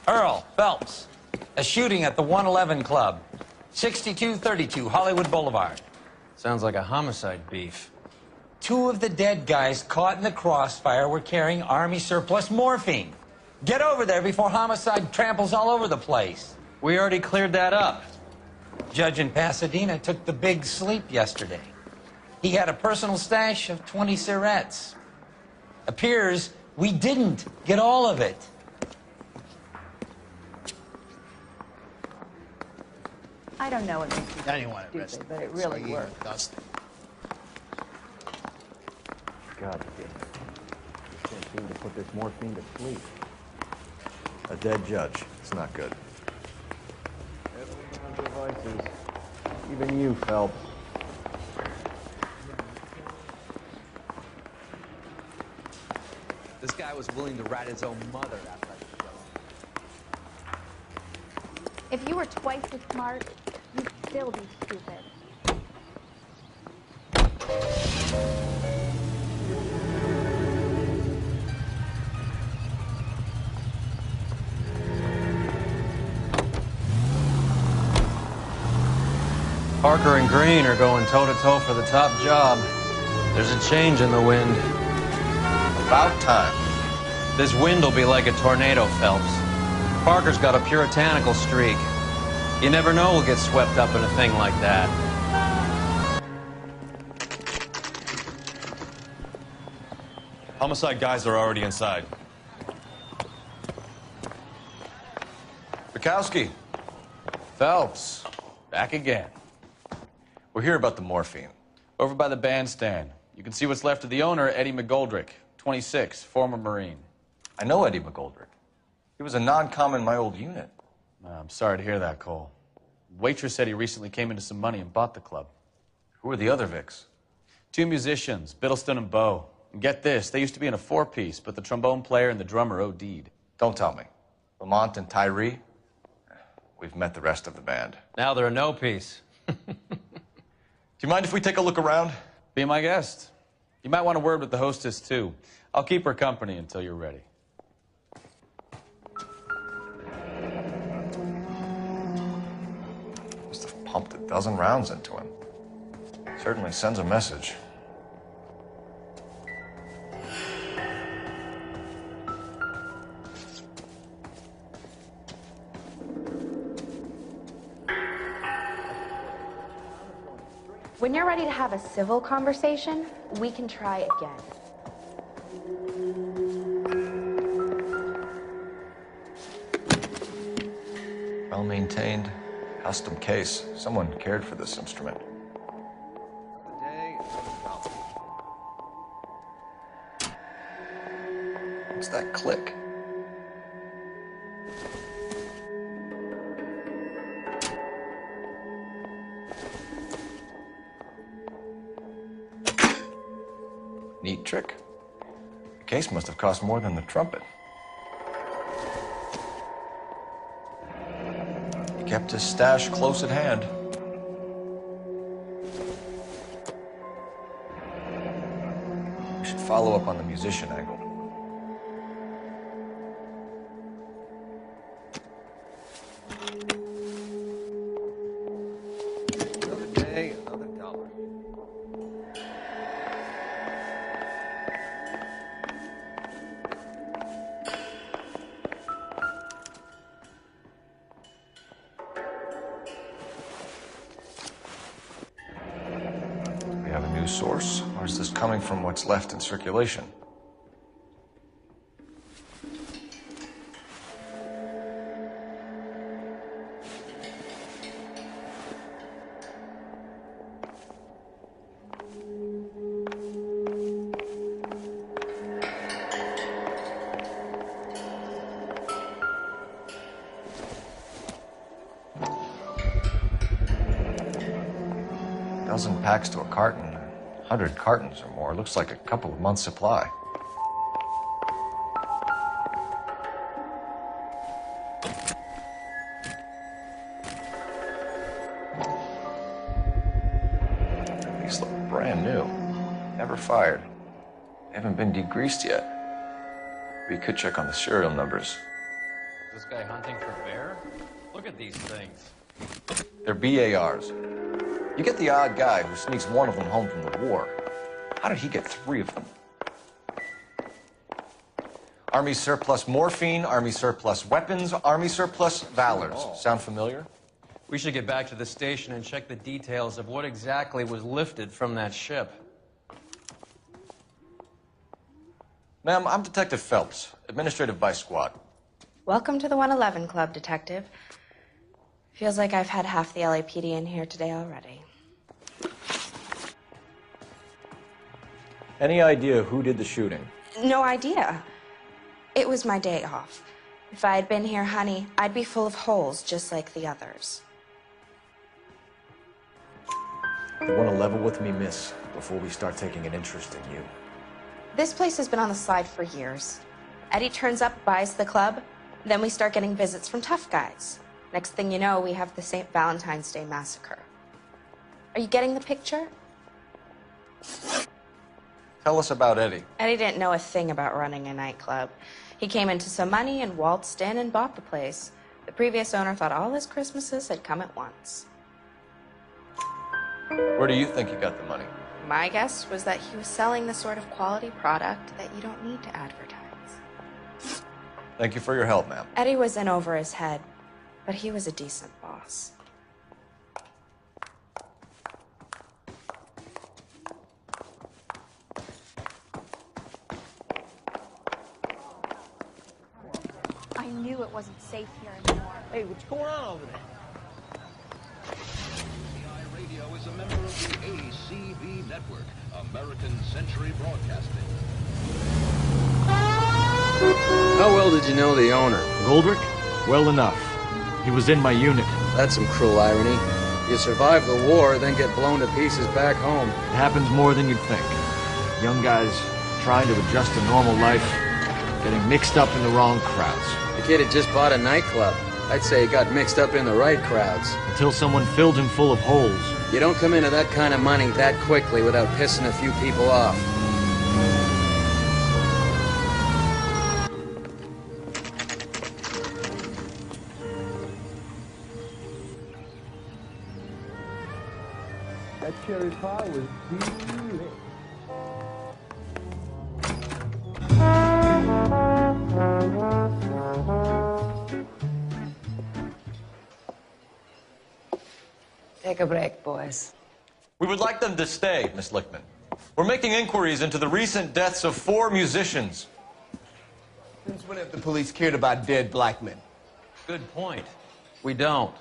Earl Phelps, a shooting at the 111 Club, 6232 Hollywood Boulevard. Sounds like a homicide beef. Two of the dead guys caught in the crossfire were carrying Army surplus morphine. Get over there before homicide tramples all over the place. We already cleared that up. Judge in Pasadena took the big sleep yesterday. He had a personal stash of 20 cigarettes. Appears we didn't get all of it. I don't know what makes you Anyone stupid, but it really works. Dusty. God damn it. I can't seem to put this morphine to sleep. A dead judge. It's not good. Everyone on devices. Even you, Phelps. This guy was willing to rat his own mother after I showed him. If you were twice as smart, you'd still be stupid. Parker and Green are going toe-to-toe for the top job. There's a change in the wind. About time. This wind will be like a tornado, Phelps. Parker's got a puritanical streak. You never know we'll get swept up in a thing like that. Homicide guys are already inside. Bukowski. Phelps, back again. We're here about the morphine. Over by the bandstand. You can see what's left of the owner, Eddie McGoldrick, 26, former Marine. I know Eddie McGoldrick. He was a non-com in my old unit. I'm sorry to hear that, Cole. Waitress said he recently came into some money and bought the club. Who are the other Vics? Two musicians, Biddleston and Bowe. And get this, they used to be in a four-piece, but the trombone player and the drummer OD'd. Don't tell me. Lamont and Tyree? We've met the rest of the band. Now they're a no-piece. Do you mind if we take a look around? Be my guest. You might want a word with the hostess, too. I'll keep her company until you're ready. Must have pumped a dozen rounds into him. Certainly sends a message. When you're ready to have a civil conversation, we can try again. Well-maintained, custom case. Someone cared for this instrument. What's that click? Neat trick. The case must have cost more than the trumpet. He kept his stash close at hand. We should follow up on the musician angle. Another day, another dollar. We have a new source, or is this coming from what's left in circulation? Dozen packs to a carton, 100 cartons or more. Looks like a couple of months' supply. These look brand new. Never fired. They haven't been degreased yet. We could check on the serial numbers. Is this guy hunting for bear? Look at these things. They're BARs. You get the odd guy who sneaks one of them home from the war. How did he get 3 of them? Army surplus morphine, Army surplus weapons, Army surplus valors. Sound familiar? We should get back to the station and check the details of what exactly was lifted from that ship. Ma'am, I'm Detective Phelps, Administrative Vice Squad. Welcome to the 111 Club, Detective. Feels like I've had half the LAPD in here today already. Any idea who did the shooting? No idea. It was my day off. If I had been here, honey, I'd be full of holes just like the others. You want to level with me, miss, before we start taking an interest in you. This place has been on the slide for years. Eddie turns up, buys the club, then we start getting visits from tough guys. Next thing you know, we have the St. Valentine's Day massacre. Are you getting the picture? Tell us about Eddie. Eddie didn't know a thing about running a nightclub. He came into some money and waltzed in and bought the place. The previous owner thought all his Christmases had come at once. Where do you think he got the money? My guess was that he was selling the sort of quality product that you don't need to advertise. Thank you for your help, ma'am. Eddie was in over his head, but he was a decent boss. I knew it wasn't safe here anymore. Hey, what's going on over there? Radio is a member of the ACB network, American Century Broadcasting. How well did you know the owner? Goldrick? Well enough. He was in my unit. That's some cruel irony. You survive the war, then get blown to pieces back home. It happens more than you'd think. Young guys trying to adjust to normal life, getting mixed up in the wrong crowds. The kid had just bought a nightclub. I'd say he got mixed up in the right crowds. Until someone filled him full of holes. You don't come into that kind of money that quickly without pissing a few people off. That cherry pie was delicious. Take a break, boys. We would like them to stay, Miss Lichtman. We're making inquiries into the recent deaths of 4 musicians. Since when have the police cared about dead black men? Good point. We don't.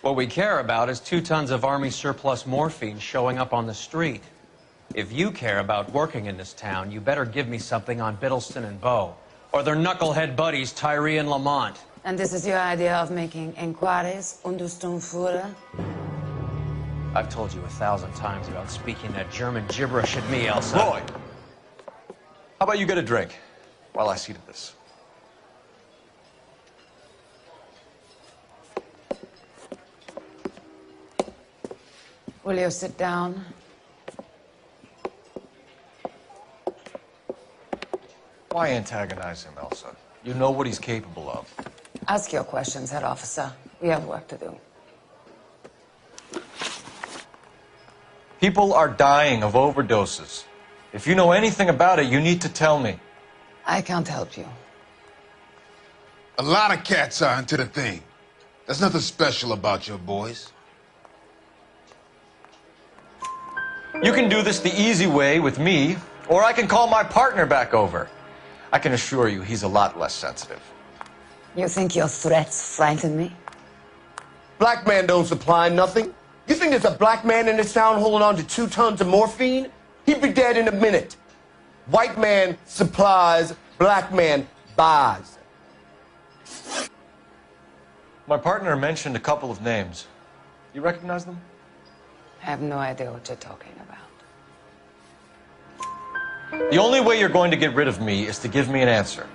What we care about is 2 tons of Army surplus morphine showing up on the street. If you care about working in this town, you better give me something on Biddleston and Bow, or their knucklehead buddies Tyree and Lamont. And this is your idea of making inquiries, Untersturmführer? I've told you 1,000 times about speaking that German gibberish at me, Elsa. Roy, how about you get a drink while I see to this? Will you sit down? Why antagonize him, Elsa? You know what he's capable of. Ask your questions, head officer. We have work to do. People are dying of overdoses. If you know anything about it, you need to tell me. I can't help you. A lot of cats are into the thing. There's nothing special about your boys. You can do this the easy way with me, or I can call my partner back over. I can assure you he's a lot less sensitive. You think your threats frighten me? Black man don't supply nothing. You think there's a black man in this town holding on to 2 tons of morphine? He'd be dead in a minute. White man supplies, black man buys. My partner mentioned a couple of names. You recognize them? I have no idea what you're talking about. The only way you're going to get rid of me is to give me an answer.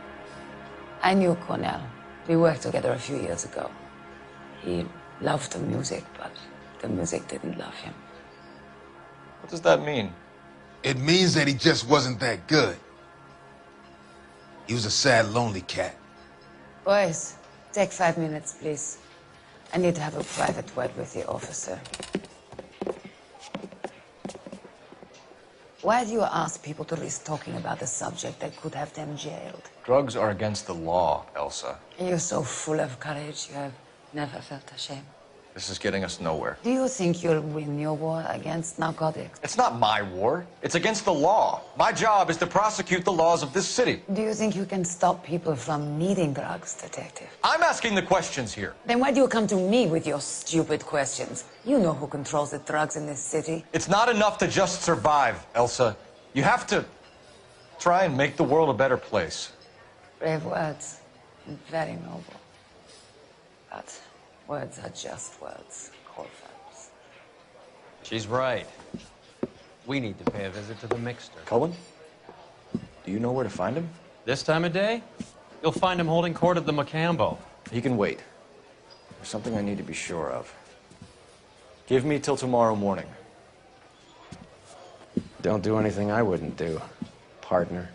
I knew Cornell. We worked together a few years ago. He loved the music, but the music didn't love him. What does that mean? It means that he just wasn't that good. He was a sad, lonely cat. Boys, take 5 minutes, please. I need to have a private word with the officer. Why do you ask people to risk talking about the subject that could have them jailed? Drugs are against the law, Elsa. And you're so full of courage, you have never felt ashamed. This is getting us nowhere. Do you think you'll win your war against narcotics? It's not my war. It's against the law. My job is to prosecute the laws of this city. Do you think you can stop people from needing drugs, detective? I'm asking the questions here. Then why do you come to me with your stupid questions? You know who controls the drugs in this city. It's not enough to just survive, Elsa. You have to try and make the world a better place. Brave words, and very noble. But words are just words, Cole Phelps. She's right. We need to pay a visit to the mixer. Cohen? Do you know where to find him? This time of day, you'll find him holding court at the Macambo. He can wait. There's something I need to be sure of. Give me till tomorrow morning. Don't do anything I wouldn't do, partner.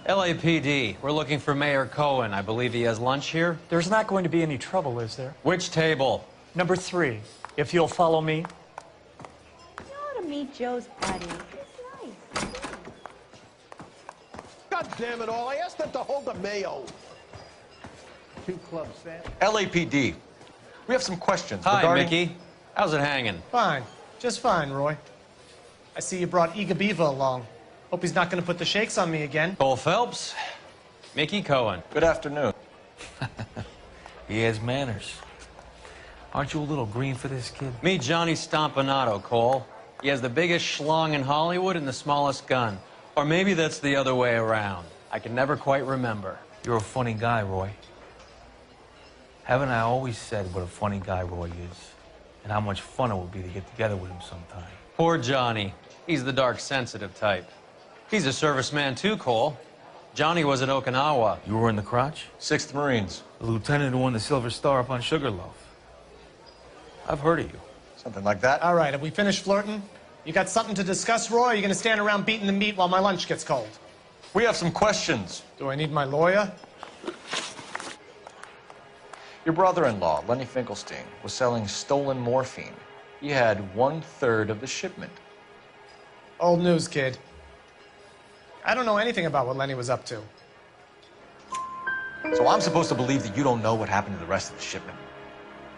LAPD, we're looking for Mayor Cohen. I believe he has lunch here. There's not going to be any trouble, is there? Which table? Number 3, if you'll follow me. You ought to meet Joe's buddy. He's nice. God damn it all, I asked them to hold the mayo. 2 clubs, Sam. LAPD. We have some questions Hi, regarding... Mickey. How's it hanging? Fine. Just fine, Roy. I see you brought Iga Beaver along. Hope he's not going to put the shakes on me again. Cole Phelps, Mickey Cohen. Good afternoon. He has manners. Aren't you a little green for this kid? Meet Johnny Stompanato, Cole. He has the biggest schlong in Hollywood and the smallest gun. Or maybe that's the other way around. I can never quite remember. You're a funny guy, Roy. Haven't I always said what a funny guy Roy is? And how much fun it would be to get together with him sometime. Poor Johnny. He's the dark, sensitive type. He's a serviceman too, Cole. Johnny was at Okinawa. You were in the crotch? 6th Marines. The lieutenant who won the Silver Star up on Sugarloaf. I've heard of you. Something like that. All right, have we finished flirting? You got something to discuss, Roy, or are you going to stand around beating the meat while my lunch gets cold? We have some questions. Do I need my lawyer? Your brother-in-law, Lenny Finkelstein, was selling stolen morphine. He had 1/3 of the shipment. Old news, kid. I don't know anything about what Lenny was up to. So I'm supposed to believe that you don't know what happened to the rest of the shipment?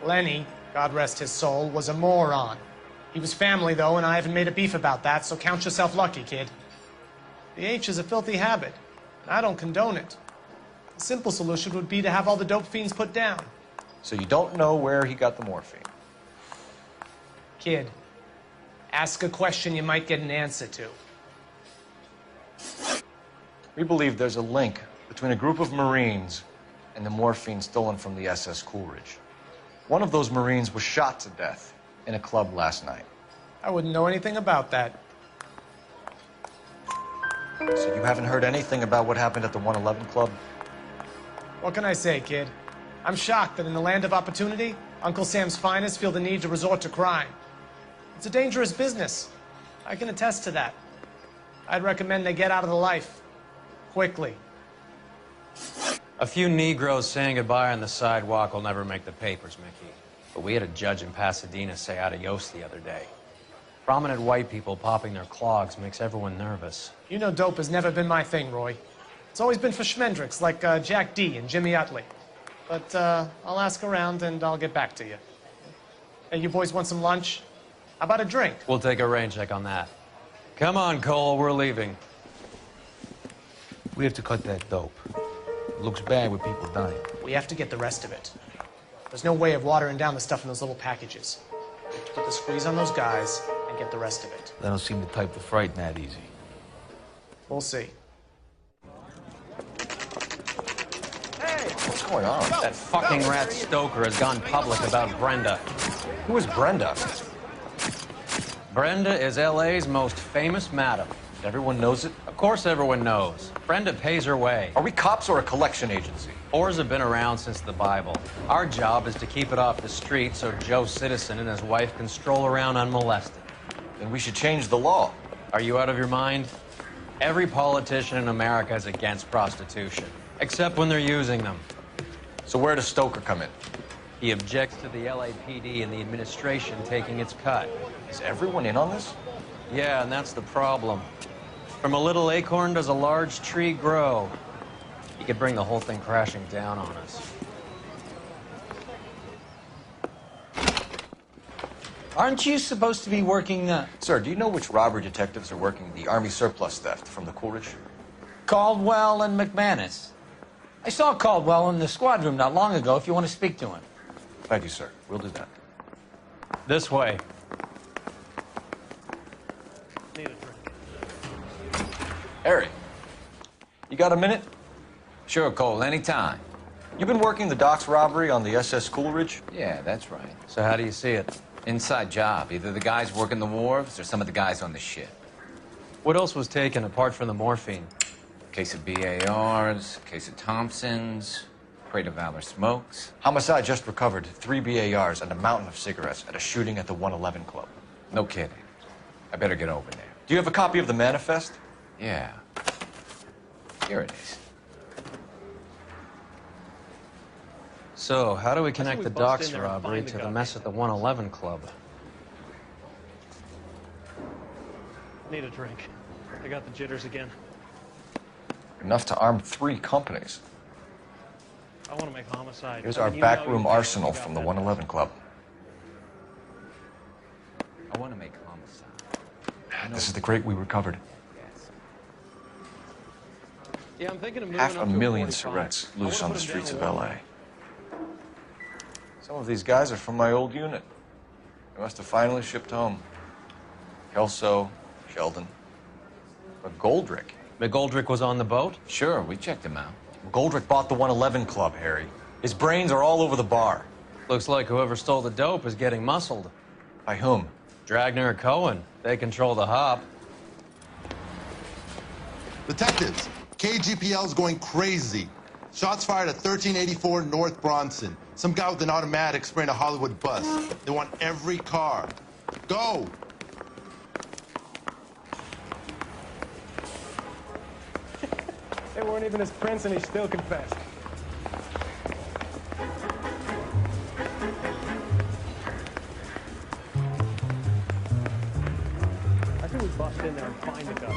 Lenny, God rest his soul, was a moron. He was family, though, and I haven't made a beef about that, so count yourself lucky, kid. The H is a filthy habit, and I don't condone it. The simple solution would be to have all the dope fiends put down. So you don't know where he got the morphine? Kid, ask a question you might get an answer to. We believe there's a link between a group of Marines and the morphine stolen from the SS Coolidge. One of those Marines was shot to death in a club last night. I wouldn't know anything about that. So you haven't heard anything about what happened at the 111 Club? What can I say, kid? I'm shocked that in the land of opportunity, Uncle Sam's finest feel the need to resort to crime. It's a dangerous business. I can attest to that. I'd recommend they get out of the life. Quickly. A few Negroes saying goodbye on the sidewalk will never make the papers, Mickey. But we had a judge in Pasadena say adios the other day. Prominent white people popping their clogs makes everyone nervous. You know dope has never been my thing, Roy. It's always been for schmendricks like Jack D. and Jimmy Utley. But I'll ask around and I'll get back to you. Hey, you boys want some lunch? How about a drink? We'll take a rain check on that. Come on, Cole, we're leaving. We have to cut that dope. It looks bad with people dying. We have to get the rest of it. There's no way of watering down the stuff in those little packages. We have to put the squeeze on those guys and get the rest of it. They don't seem the type to frighten that easy. We'll see. What's going on? That fucking rat Stoker has gone public about Brenda. Who is Brenda? Brenda is LA's most famous madam. Everyone knows it? Of course everyone knows. Brenda pays her way. Are we cops or a collection agency? Whores have been around since the Bible. Our job is to keep it off the street so Joe Citizen and his wife can stroll around unmolested. Then we should change the law. Are you out of your mind? Every politician in America is against prostitution, except when they're using them. So where does Stoker come in? He objects to the LAPD and the administration taking its cut. Is everyone in on this? Yeah, and that's the problem. From a little acorn does a large tree grow. He could bring the whole thing crashing down on us. Aren't you supposed to be working Sir, do you know which robbery detectives are working the Army surplus theft from the Coolidge? Caldwell and McManus? I saw Caldwell in the squad room not long ago if you want to speak to him. Thank you, sir. We'll do that. This way. Need a drink. Harry, you got a minute? Sure, Cole, anytime. You've been working the docks robbery on the SS Coolidge? Yeah, that's right. So how do you see it? Inside job. Either the guys working the wharves or some of the guys on the ship. What else was taken apart from the morphine? Case of BARs, case of Thompsons, crate of Valor smokes. Homicide just recovered 3 BARs and a mountain of cigarettes at a shooting at the 111 Club. No kidding. I better get over there. Do you have a copy of the manifest? Yeah. Here it is. So, how do we connect we the bust docks in there and robbery find the to the guy. mess at the 111 Club? Need a drink. I got the jitters again. Enough to arm 3 companies. I want to make homicide. Here's our backroom arsenal from the 111 Club. I want to make homicide. This is the crate we recovered. Yes. Yeah, I'm thinking of moving 500,000 cigarettes loose on the streets of LA. Some of these guys are from my old unit. They must have finally shipped home. Kelso, Sheldon, but Goldrick. McGoldrick was on the boat? Sure, we checked him out. Goldrick bought the 111 Club, Harry. His brains are all over the bar. Looks like whoever stole the dope is getting muscled. By whom? Dragner or Cohen. They control the hop. Detectives, KGPL's going crazy. Shots fired at 1384 North Bronson. Some guy with an automatic spraying a Hollywood bus. They want every car. Go! They weren't even his prince and he still confessed. I think we bust in there and find the gun.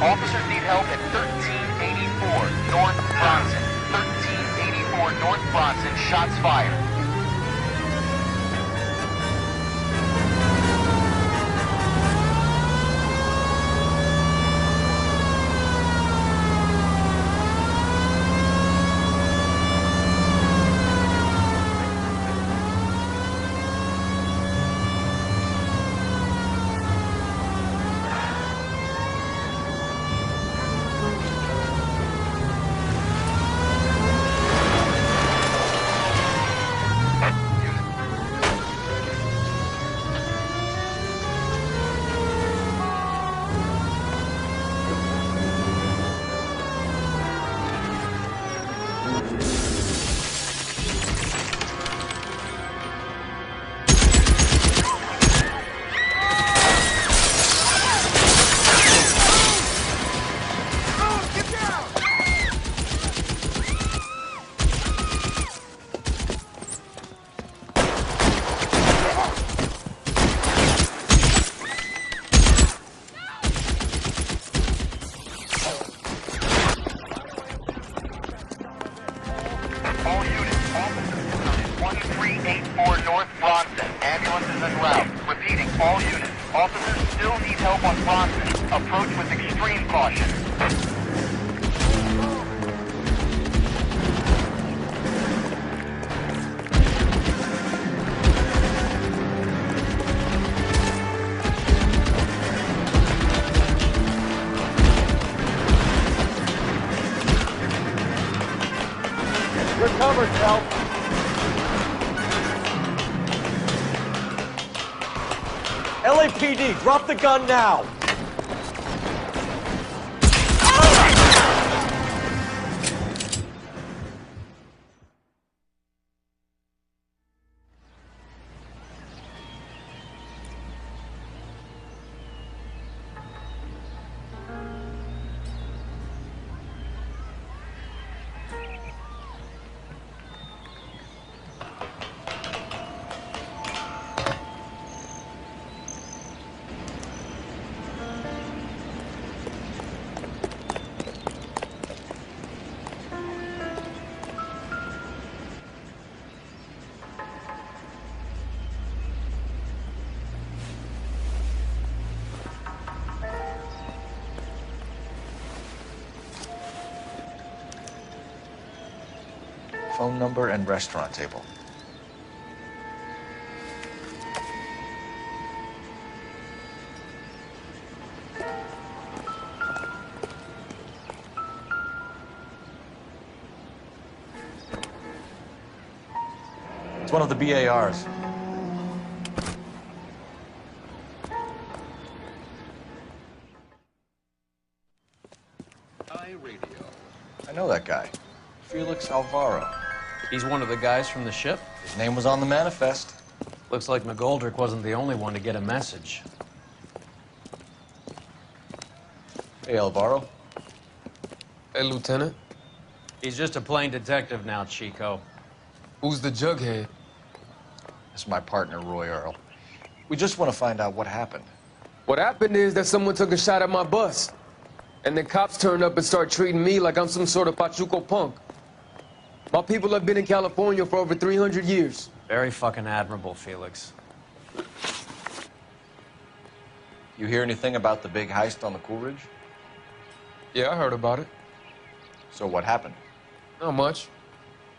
Officers need help at 1384 North Bronson. 1384 North Bronson. Shots fired. All units, officers, 1384 North Bronson. Ambulance is en route. Repeating, all units, officers still need help on Bronson. Approach with extreme caution. We're covered, Kel. LAPD, drop the gun now! Phone number and restaurant table. It's one of the BARs. I know that guy. Felix Alvaro. He's one of the guys from the ship? His name was on the manifest. Looks like McGoldrick wasn't the only one to get a message. Hey, Alvaro. Hey, Lieutenant. He's just a plain detective now, Chico. Who's the jughead? This is my partner, Roy Earl. We just want to find out what happened. What happened is that someone took a shot at my bus. And the cops turned up and started treating me like I'm some sort of Pachuco punk. My people have been in California for over 300 years. Very fucking admirable, Felix. You hear anything about the big heist on the Coolidge? Yeah, I heard about it. So what happened? Not much.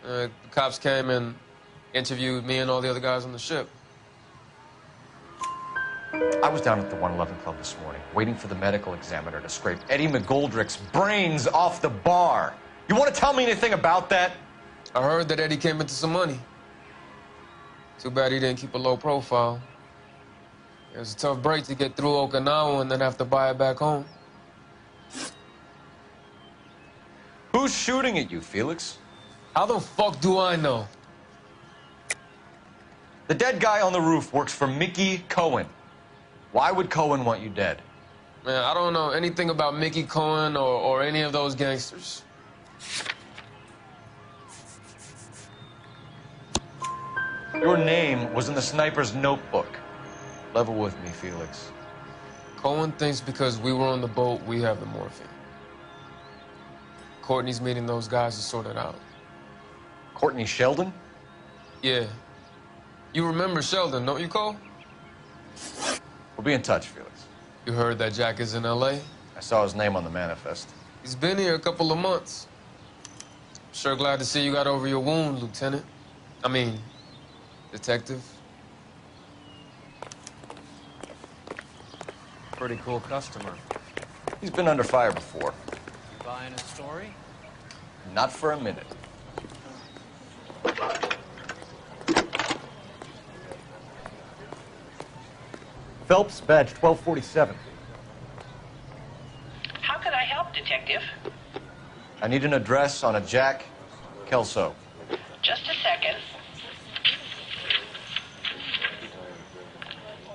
The cops came and interviewed me and all the other guys on the ship. I was down at the 111 Club this morning, waiting for the medical examiner to scrape Eddie McGoldrick's brains off the bar. You want to tell me anything about that? I heard that Eddie came into some money. Too bad he didn't keep a low profile. It was a tough break to get through Okinawa and then have to buy it back home. Who's shooting at you, Felix? How the fuck do I know? The dead guy on the roof works for Mickey Cohen. Why would Cohen want you dead? Man, I don't know anything about Mickey Cohen or any of those gangsters. Your name was in the sniper's notebook. Level with me, Felix. Cohen thinks because we were on the boat, we have the morphine. Courtney's meeting those guys to sort it out. Courtney Sheldon? Yeah. You remember Sheldon, don't you, Cole? We'll be in touch, Felix. You heard that Jack is in L.A.? I saw his name on the manifest. He's been here a couple of months. Sure glad to see you got over your wound, Lieutenant. I mean, Detective. Pretty cool customer. He's been under fire before. You buying a story? Not for a minute. Phelps, badge 1247. How can I help, Detective? I need an address on a Jack Kelso. Just a second.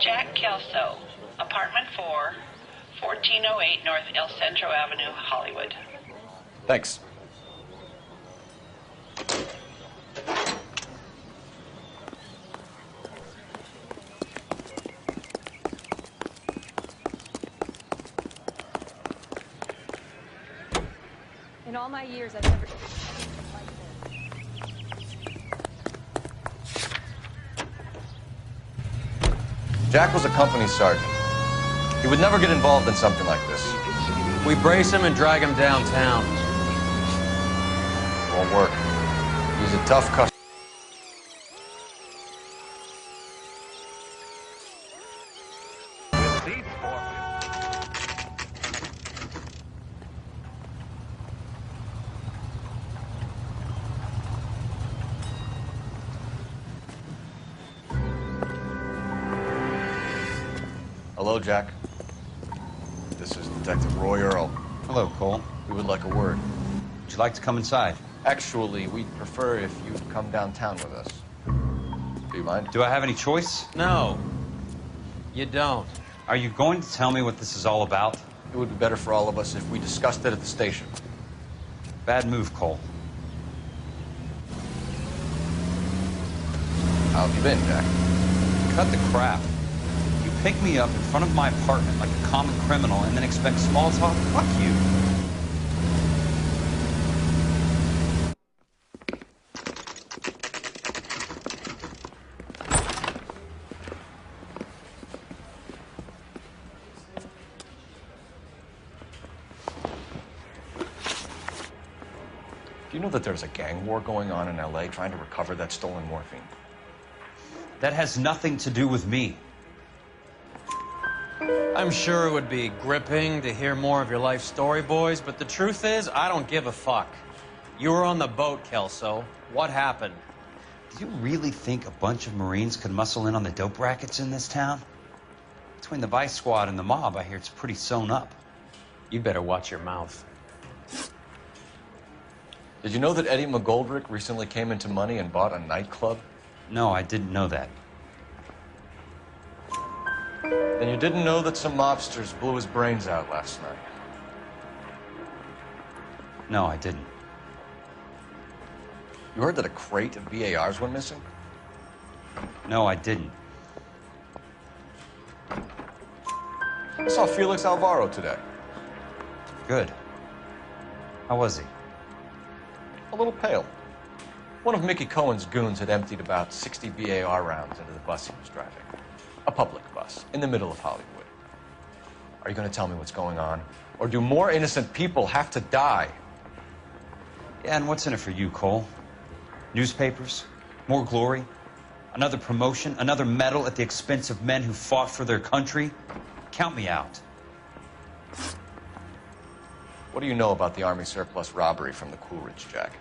Jack Kelso, apartment 4, 1408 North El Centro Avenue, Hollywood. Thanks. In all my years, I've never... Jack was a company sergeant. He would never get involved in something like this. We brace him and drag him downtown. Won't work. He's a tough customer. Hello, Jack. This is Detective Roy Earl. Hello, Cole. We would like a word. Would you like to come inside? Actually, we'd prefer if you'd come downtown with us. Do you mind? Do I have any choice? No, you don't. Are you going to tell me what this is all about? It would be better for all of us if we discussed it at the station. Bad move, Cole. How have you been, Jack? Cut the crap. You pick me up in front of my apartment like a common criminal and then expect small talk? Fuck you. Do you know that there's a gang war going on in L.A. trying to recover that stolen morphine? That has nothing to do with me. I'm sure it would be gripping to hear more of your life story, boys, but the truth is, I don't give a fuck. You were on the boat, Kelso. What happened? Do you really think a bunch of Marines could muscle in on the dope rackets in this town? Between the Vice Squad and the mob, I hear it's pretty sewn up. You'd better watch your mouth. Did you know that Eddie McGoldrick recently came into money and bought a nightclub? No, I didn't know that. Then you didn't know that some mobsters blew his brains out last night? No, I didn't. You heard that a crate of BARs went missing? No, I didn't. I saw Felix Alvaro today. Good. How was he? A little pale. One of Mickey Cohen's goons had emptied about 60 BAR rounds into the bus he was driving. A public bus, in the middle of Hollywood. Are you going to tell me what's going on? Or do more innocent people have to die? Yeah, and what's in it for you, Cole? Newspapers? More glory? Another promotion? Another medal at the expense of men who fought for their country? Count me out. What do you know about the Army surplus robbery from the Coolidge, Jack?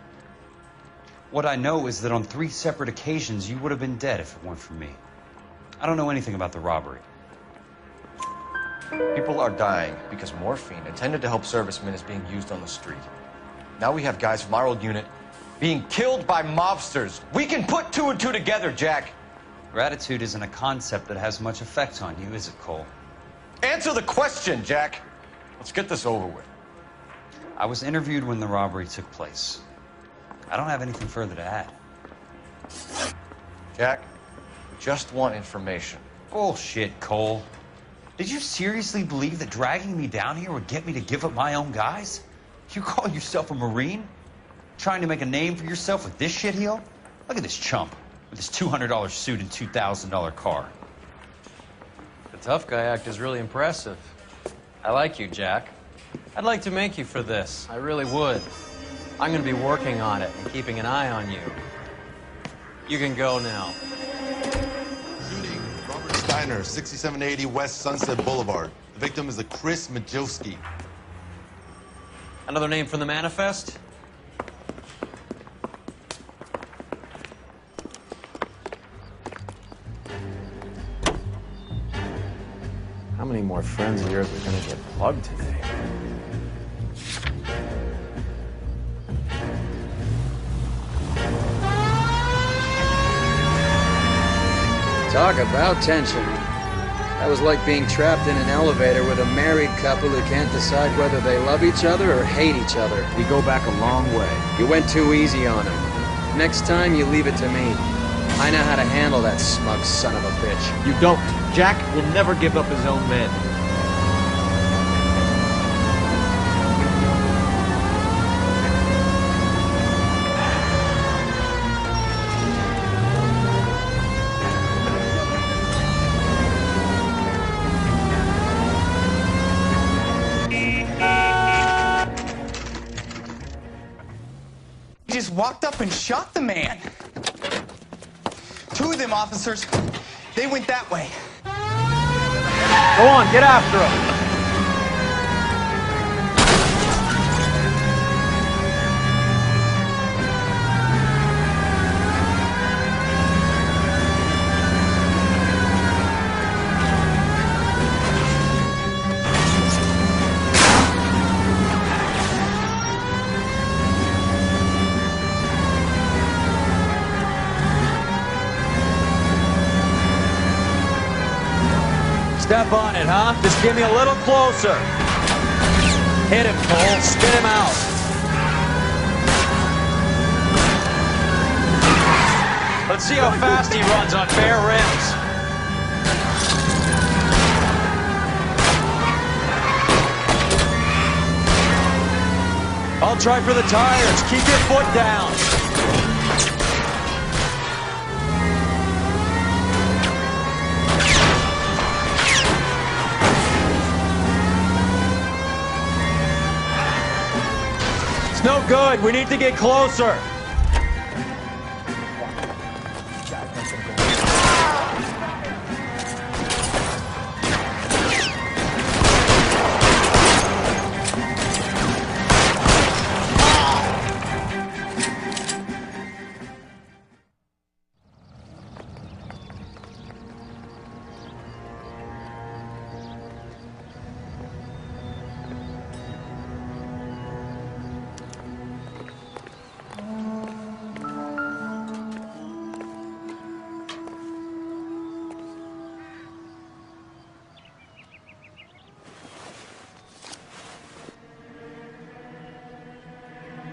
What I know is that on 3 separate occasions, you would have been dead if it weren't for me. I don't know anything about the robbery. People are dying because morphine intended to help servicemen is being used on the street. Now we have guys from our old unit being killed by mobsters. We can put 2 and 2 together, Jack. Gratitude isn't a concept that has much effect on you, is it, Cole? Answer the question, Jack. Let's get this over with. I was interviewed when the robbery took place. I don't have anything further to add. Jack, we just want information. Bullshit, Cole. Did you seriously believe that dragging me down here would get me to give up my own guys? You call yourself a Marine? Trying to make a name for yourself with this shitheel? Look at this chump with his $200 suit and $2,000 car. The tough guy act is really impressive. I like you, Jack. I'd like to make you for this. I really would. I'm going to be working on it and keeping an eye on you. You can go now. Shooting, Robert Steiner, 6780 West Sunset Boulevard. The victim is a Chris Majowski. Another name from the manifest? How many more friends of yours are gonna get plugged today? Talk about tension. That was like being trapped in an elevator with a married couple who can't decide whether they love each other or hate each other. We go back a long way. You went too easy on him. Next time, you leave it to me. I know how to handle that smug son of a bitch. You don't. Jack will never give up his own men. He just walked up and shot the man. 2 of them officers, they went that way. Go on, get after him. Step on it, huh? Just give me a little closer. Hit him, Cole. Spit him out. Let's see how fast he runs on bare rims. I'll try for the tires. Keep your foot down. No good. We need to get closer.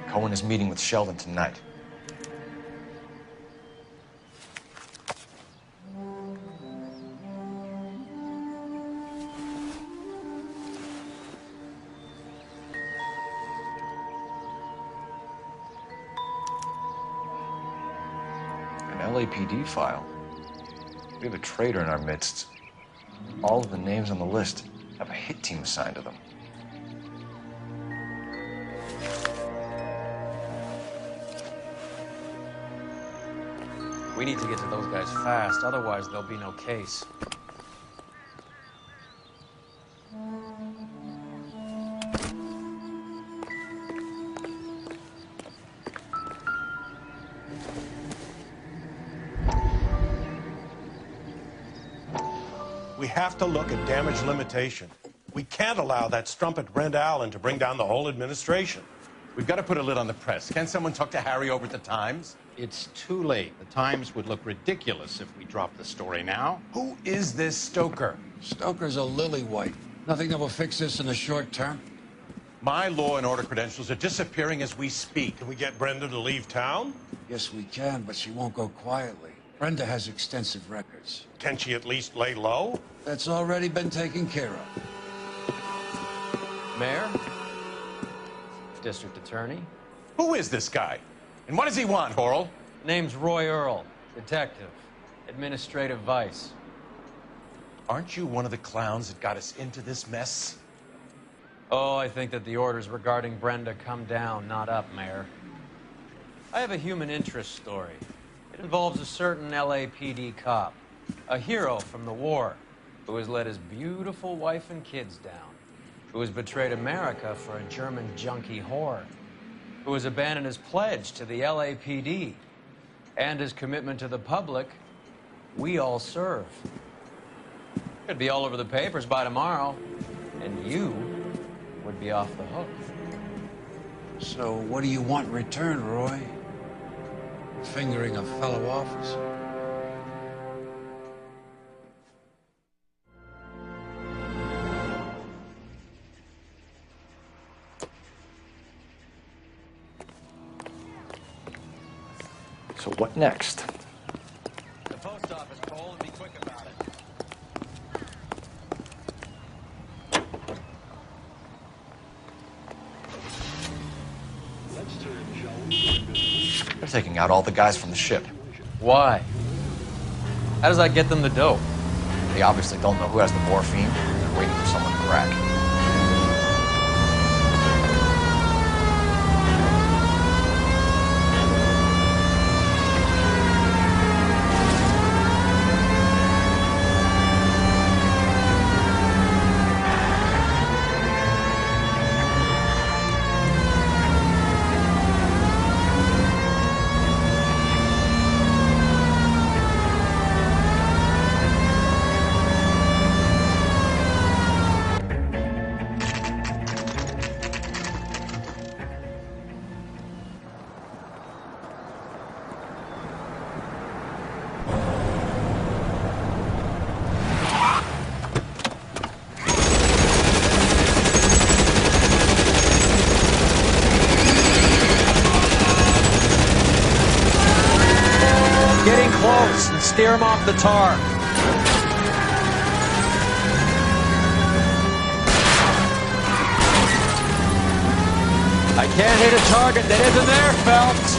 Cohen is meeting with Sheldon tonight. An LAPD file. We have a traitor in our midst. All of the names on the list have a hit team assigned to them. We need to get to those guys fast, otherwise there'll be no case. have to look at damage limitation. We can't allow that strumpet Brenda Allen to bring down the whole administration. We've got to put a lid on the press. Can someone talk to Harry over at the Times? It's too late. The Times would look ridiculous if we dropped the story now. Who is this Stoker? Stoker's a lily-white. Nothing that will fix this in the short term. My law and order credentials are disappearing as we speak. Can we get Brenda to leave town? Yes, we can, but she won't go quietly. Brenda has extensive records. Can she at least lay low? That's already been taken care of. Mayor? District Attorney? Who is this guy? And what does he want, Horrell? Name's Roy Earl, detective, administrative vice. Aren't you one of the clowns that got us into this mess? Oh, I think that the orders regarding Brenda come down, not up, Mayor. I have a human interest story. It involves a certain LAPD cop, a hero from the war, who has let his beautiful wife and kids down, who has betrayed America for a German junkie whore, who has abandoned his pledge to the LAPD and his commitment to the public. We all serve. Could be all over the papers by tomorrow, and you would be off the hook. So what do you want in return, Roy? Fingering a fellow officer? So what next? The post office, Cole, and be quick about it. They're taking out all the guys from the ship. Why? How does that get them the dope? They obviously don't know who has the morphine. They're waiting for someone to crack. And steer him off the tar. I can't hit a target that isn't there, Phelps.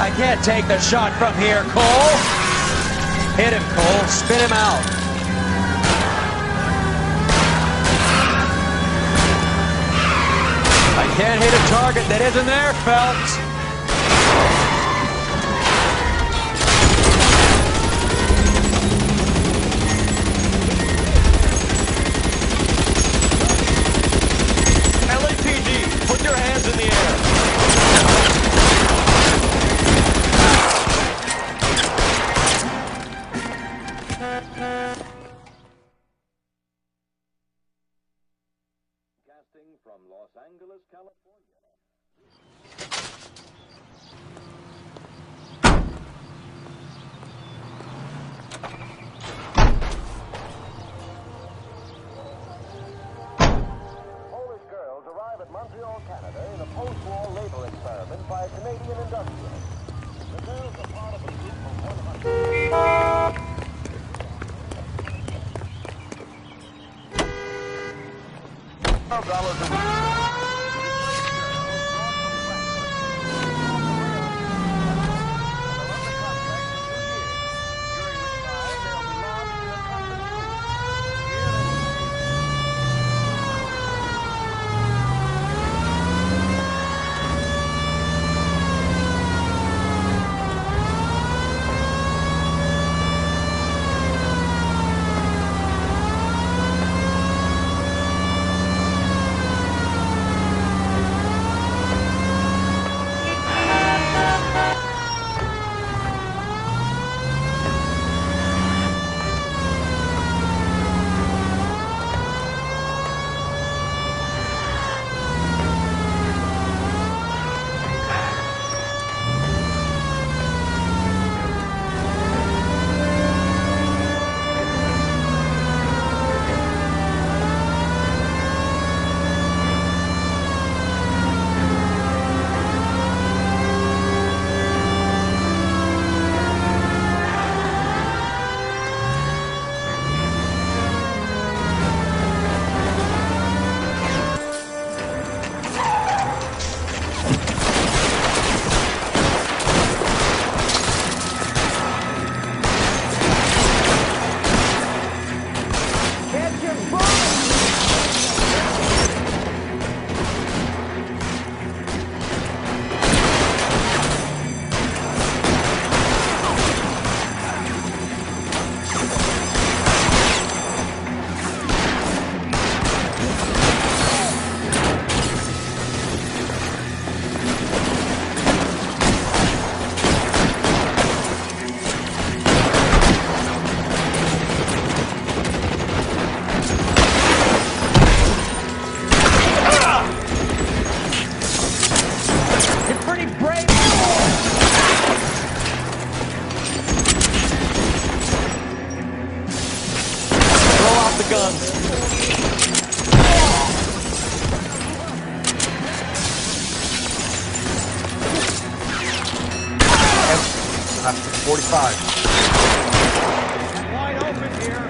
I can't take the shot from here, Cole. Hit him, Cole. Spin him out. I can't hit a target that isn't there, Phelps. LAPD, put your hands in the air. From Los Angeles, California. Polish girls arrive at Montreal, Canada in a post-war labor experiment by a Canadian industrialist. The girls are part of a group of 100 $12 a week. Left 45. Wide open here.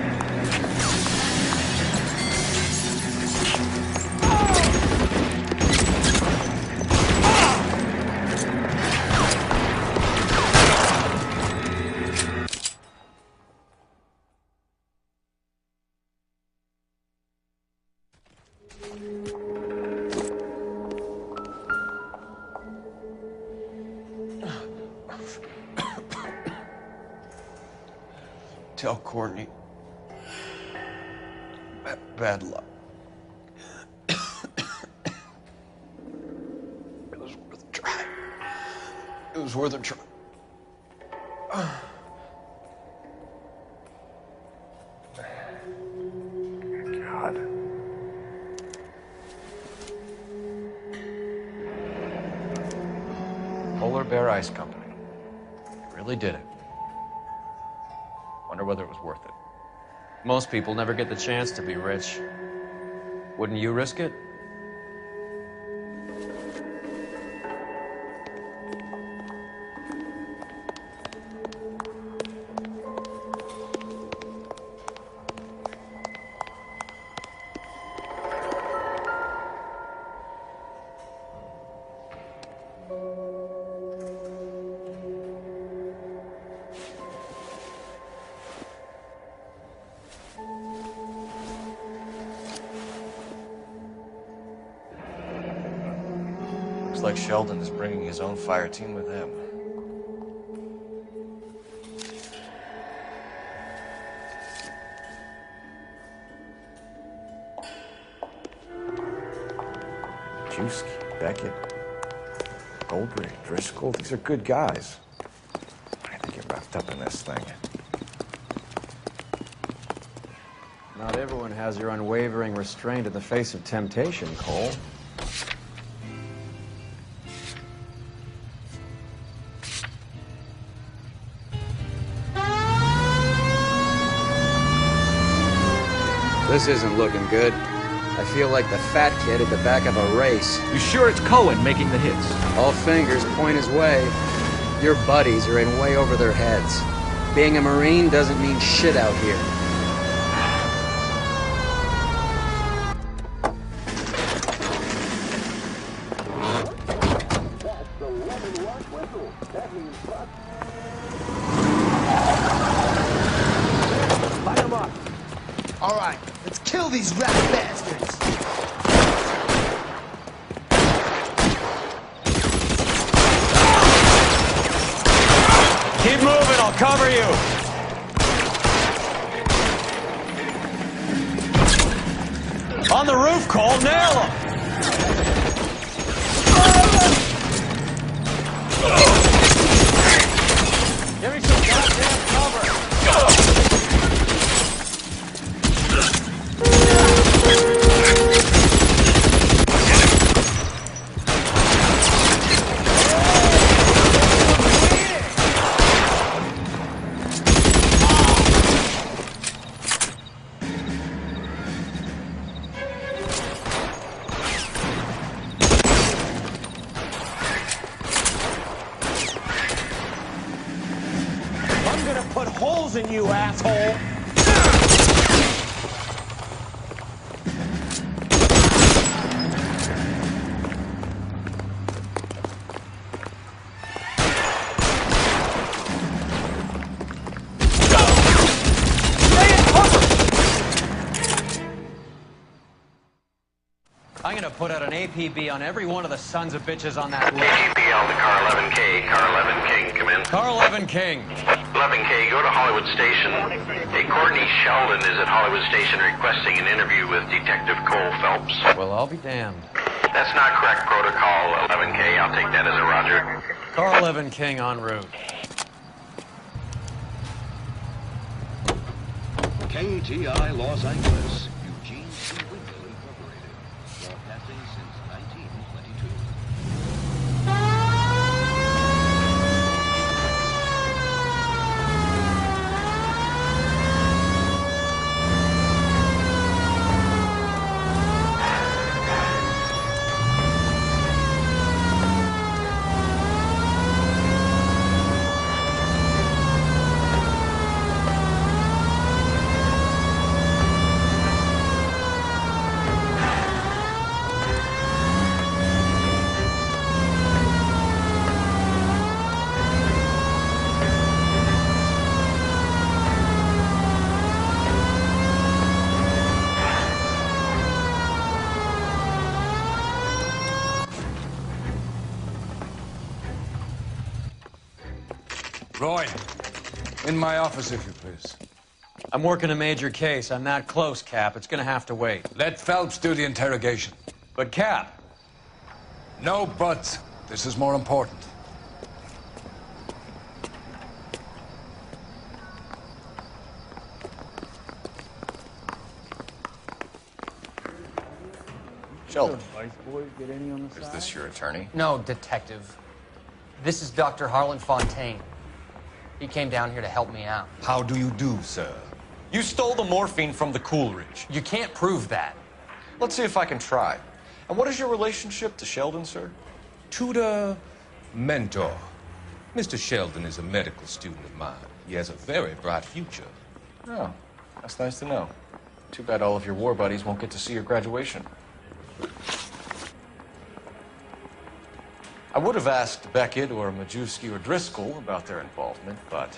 Tell Courtney. Bad luck. It was worth a try. It was worth a try. God. Polar Bear Ice Company. They really did it. Wonder whether it was worth it. Most people never get the chance to be rich. Wouldn't you risk it? Looks like Sheldon is bringing his own fire team with him. Juski, Beckett, Goldberg, Driscoll, these are good guys. I have to get wrapped up in this thing. Not everyone has your unwavering restraint in the face of temptation, Cole. This isn't looking good. I feel like the fat kid at the back of a race. You sure it's Cohen making the hits? All fingers point his way. Your buddies are in way over their heads. Being a Marine doesn't mean shit out here. Light them up. All right, let's kill these rat bastards. Keep moving, I'll cover you. On the roof, Cole, nail him. Give me some goddamn cover. I'm gonna put holes in you, asshole. I'm gonna put out an APB on every one of the sons of bitches on that list. KGPL to Car 11K. Car 11 King, come in. Car 11 King. 11K, go to Hollywood Station. Hey, Courtney Sheldon is at Hollywood Station requesting an interview with Detective Cole Phelps. Well, I'll be damned. That's not correct protocol, 11K. I'll take that as a roger. Car 11 King en route. KGI Los Angeles, Eugene C. Winkel Incorporated. Broadcasting since 1922. Roy, in my office, if you please. I'm working a major case. I'm that close, Cap. It's gonna have to wait. Let Phelps do the interrogation. But, Cap... No buts. This is more important. Sheldon, is this your attorney? No, detective. This is Dr. Harlan Fontaine. He came down here to help me out. How do you do, sir? You stole the morphine from the Coolidge. You can't prove that. Let's see if I can try. And what is your relationship to Sheldon, sir? Tutor, mentor. Mr. Sheldon is a medical student of mine. He has a very bright future. Oh, that's nice to know. Too bad all of your war buddies won't get to see your graduation. I would have asked Beckett or Majewski or Driscoll about their involvement, but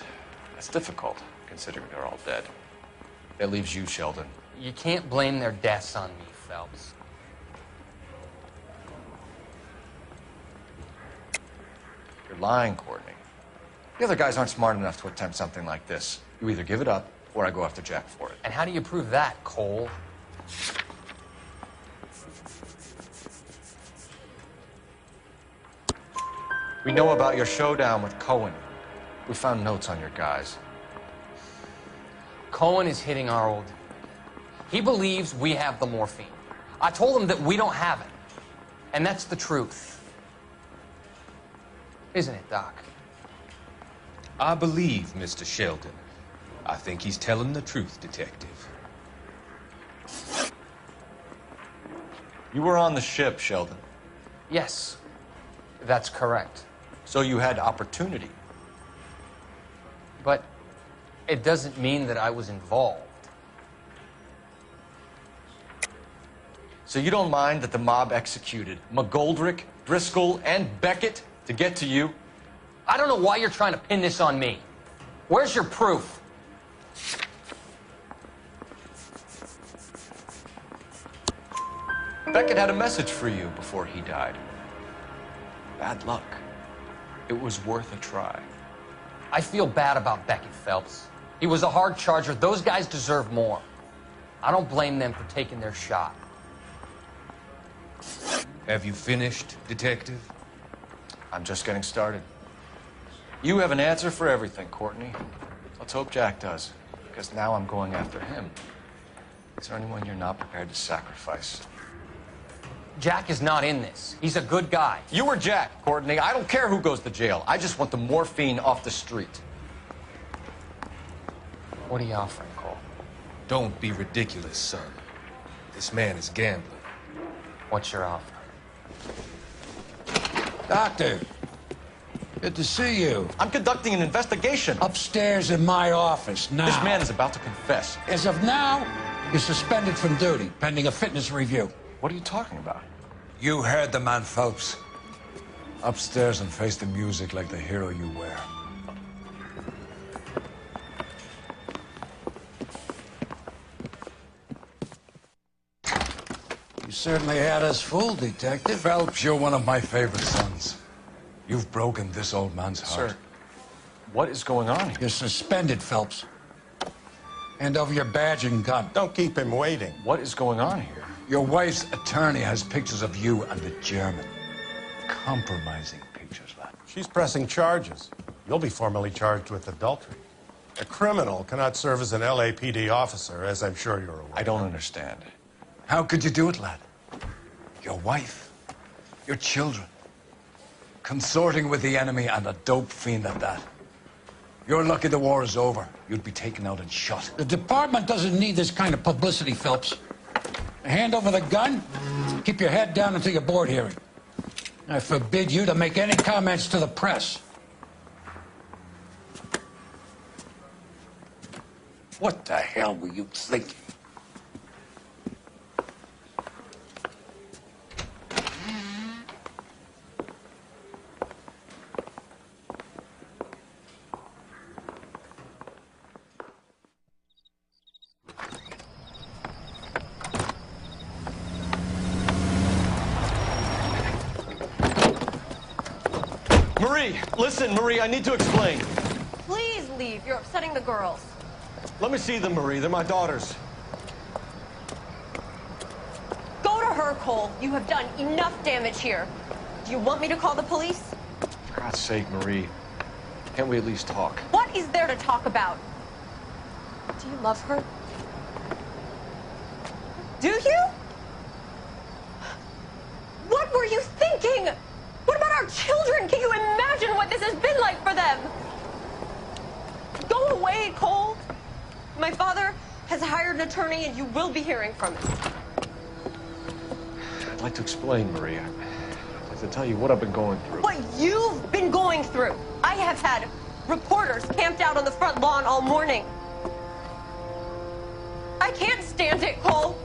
that's difficult, considering they're all dead. That leaves you, Sheldon. You can't blame their deaths on me, Phelps. You're lying, Courtney. The other guys aren't smart enough to attempt something like this. You either give it up, or I go after Jack for it. And how do you prove that, Cole? We know about your showdown with Cohen. We found notes on your guys. Cohen is hitting our old. He believes we have the morphine. I told him that we don't have it. And that's the truth. Isn't it, Doc? I believe Mr. Sheldon. I think he's telling the truth, Detective. You were on the ship, Sheldon. Yes, that's correct. So you had opportunity. But it doesn't mean that I was involved. So you don't mind that the mob executed McGoldrick, Driscoll, and Beckett to get to you? I don't know why you're trying to pin this on me. Where's your proof? Beckett had a message for you before he died. Bad luck. It was worth a try. I feel bad about Beckett, Phelps. He was a hard charger. Those guys deserve more. I don't blame them for taking their shot. Have you finished, Detective? I'm just getting started. You have an answer for everything, Courtney. Let's hope Jack does, because now I'm going after him. Is there anyone you're not prepared to sacrifice? Jack is not in this. He's a good guy. You were Jack, Courtney. I don't care who goes to jail. I just want the morphine off the street. What are you offering, Cole? Don't be ridiculous, son. This man is gambling. What's your offer? Doctor, good to see you. I'm conducting an investigation. Upstairs in my office, now. This man is about to confess. As of now, you're suspended from duty, pending a fitness review. What are you talking about? You heard the man, Phelps. Upstairs and face the music like the hero you were. You certainly had us fooled, Detective. Phelps, you're one of my favorite sons. You've broken this old man's heart. Sir, what is going on here? You're suspended, Phelps. Hand over your badge and gun. Don't keep him waiting. What is going on here? Your wife's attorney has pictures of you and the German. Compromising pictures, lad. She's pressing charges. You'll be formally charged with adultery. A criminal cannot serve as an LAPD officer, as I'm sure you're aware. I don't understand. How could you do it, lad? Your wife, your children, consorting with the enemy and a dope fiend at that. You're lucky the war is over. You'd be taken out and shot. The department doesn't need this kind of publicity, Phelps. Hand over the gun, keep your head down until your board hearing. I forbid you to make any comments to the press. What the hell were you thinking? Marie, listen, Marie, I need to explain. leave. You're upsetting the girls. Let me see them, Marie. They're my daughters. Go to her, Cole. You have done enough damage here. Do you want me to call the police? For God's sake, Marie. Can't we at least talk? What is there to talk about? Do you love her? Do you? What were you thinking? What about our children? Can you imagine what this has been like for them? Go away, Cole. My father has hired an attorney and you will be hearing from him. I'd like to explain, Marie. I'd like to tell you what I've been going through. What you've been going through. I have had reporters camped out on the front lawn all morning. I can't stand it, Cole.